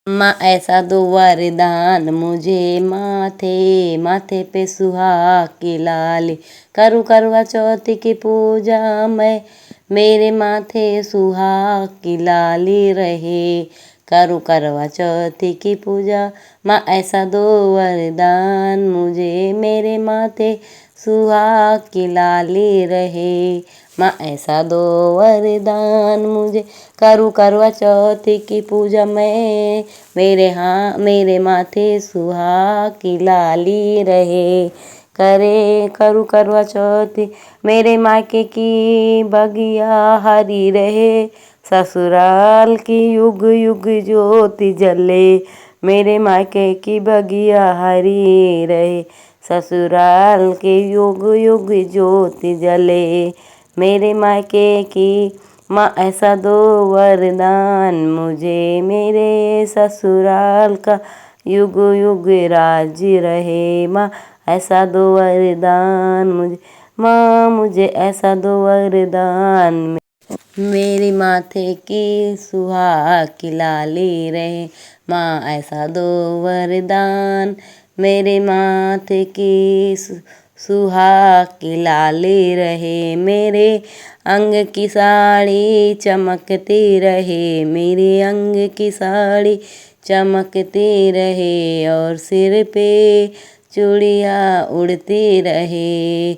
माँ ऐसा दो वरदान मुझे, माथे माथे पे सुहाग की लाली, करूँ करवा चौथ की पूजा मैं, मेरे माथे सुहाग की लाली रहे। करूँ करवा चौथ की पूजा, माँ ऐसा दो वरदान मुझे, मेरे माथे सुहाग की लाली रहे। माँ ऐसा दो वरदान मुझे, करूँ करवा चौथ की पूजा मैं, मेरे माथे सुहाग की लाली रहे। करूँ करवा चौथ मेरे मायके की बगिया हरी रहे, ससुराल की युग युग ज्योति जले, मेरे मायके की बगिया हरी रहे, ससुराल के युग युग ज्योति जले, मेरे मायके की। माँ ऐसा दो वरदान मुझे, मेरे ससुराल का युग युग राज्य रहे। माँ ऐसा दो वरदान मुझे, माँ मुझे ऐसा दो वरदान, मेरे माथे की सुहाग की लाली रहे। माँ ऐसा दो वरदान, मेरे माथे की सुहाग की लाली रहे, मेरे अंग की साड़ी चमकती रहे, मेरे अंग की साड़ी चमकती रहे, और सिर पे चूड़ियाँ उड़ती रहे,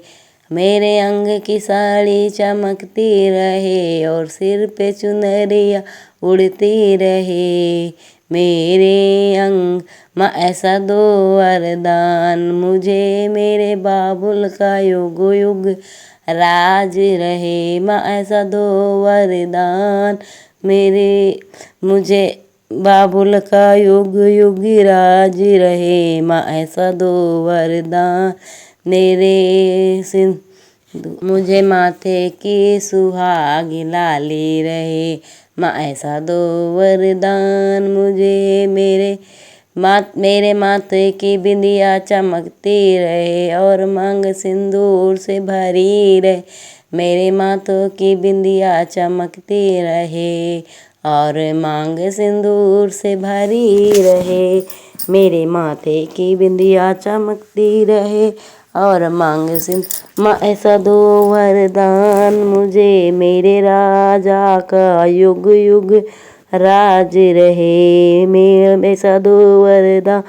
मेरे अंग की साड़ी चमकती रहे, और सिर पे चुनरिया उड़ती रहे, मेरे अंग। माँ ऐसा दो वरदान मुझे, मेरे बाबुल का युग युग राज रहे। माँ ऐसा दो वरदान मुझे, बाबुल का युग युग राज रहे। माँ ऐसा दो वरदान मुझे माथे की सुहाग लाली रहे। माँ ऐसा दो वरदान मुझे, मेरे माथे की बिंदिया चमकती रहे, और मांग सिंदूर से भरी रहे, मेरे माथों की बिंदिया चमकती रहे, और मांग सिंदूर से भरी रहे, मेरे माथे की बिंदिया चमकती रहे, और मांग माँ ऐसा दो वरदान मुझे, मेरे राजा का युग युग राज रहे। मेरे ऐसा दो वरदान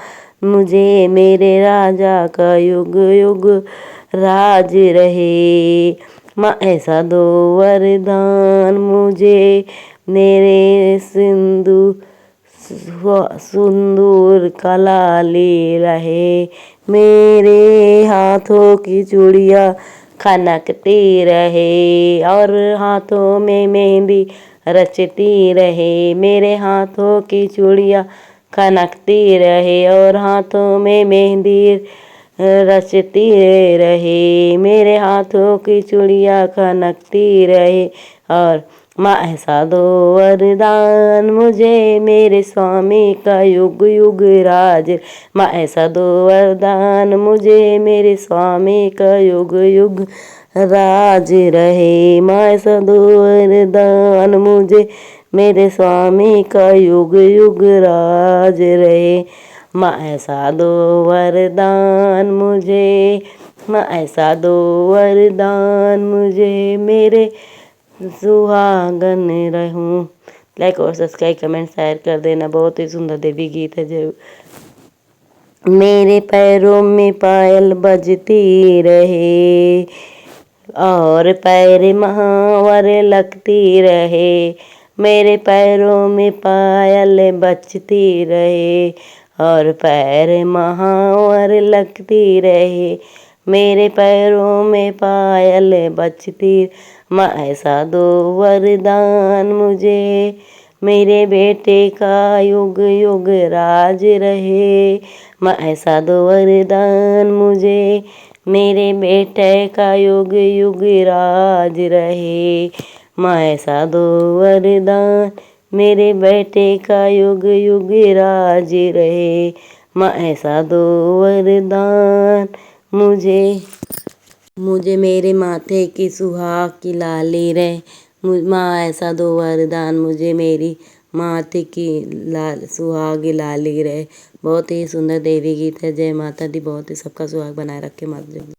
मुझे, मेरे राजा का युग युग राज रहे। माँ ऐसा दो वरदान मुझे, मेरे सिंदूर का लाली रहे, मेरे हाथों की चूड़ियाँ खनकती रहे, और हाथों में मेहंदी रचती रहे, मेरे हाथों की चूड़ियाँ खनकती रहे, और हाथों में मेहंदी रचती रहे, मेरे हाथों की चूड़ियाँ खनकती रहे, और माँ ऐसा दो वरदान मुझे, मेरे स्वामी का युग युग राज। माँ ऐसा दो वरदान मुझे, मेरे स्वामी का युग युग राज रहे। माँ ऐसा दो वरदान मुझे, मेरे स्वामी का युग युग राज रहे। माँ ऐसा दो वरदान मुझे, माँ ऐसा दो वरदान मुझे, मेरे सुहागन रहूं। लाइक और सब्सक्राइब कमेंट शेयर कर देना। बहुत ही सुंदर देवी गीत है। जरूर। मेरे पैरों में पायल बजती रहे, और पैर महावर लगती रहे, मेरे पैरों में पायल बजती रहे, और पैर महावर लगती रहे, मेरे पैरों में पायल बजती। माँ ऐसा दो वरदान मुझे, मेरे बेटे का युग युग राज रहे। माँ ऐसा दो वरदान मुझे, मेरे बेटे का युग युग राज रहे। माँ ऐसा दो वरदान, मेरे बेटे का युग युग राज रहे। माँ ऐसा दो वरदान मुझे मेरे माथे की सुहाग की लाली रहे। माँ ऐसा दो वरदान मुझे, मेरी माथे की लाल सुहाग लाली रहे। बहुत ही सुंदर देवी गीत है। जय माता दी। बहुत ही सबका सुहाग बनाए रखे माता जी।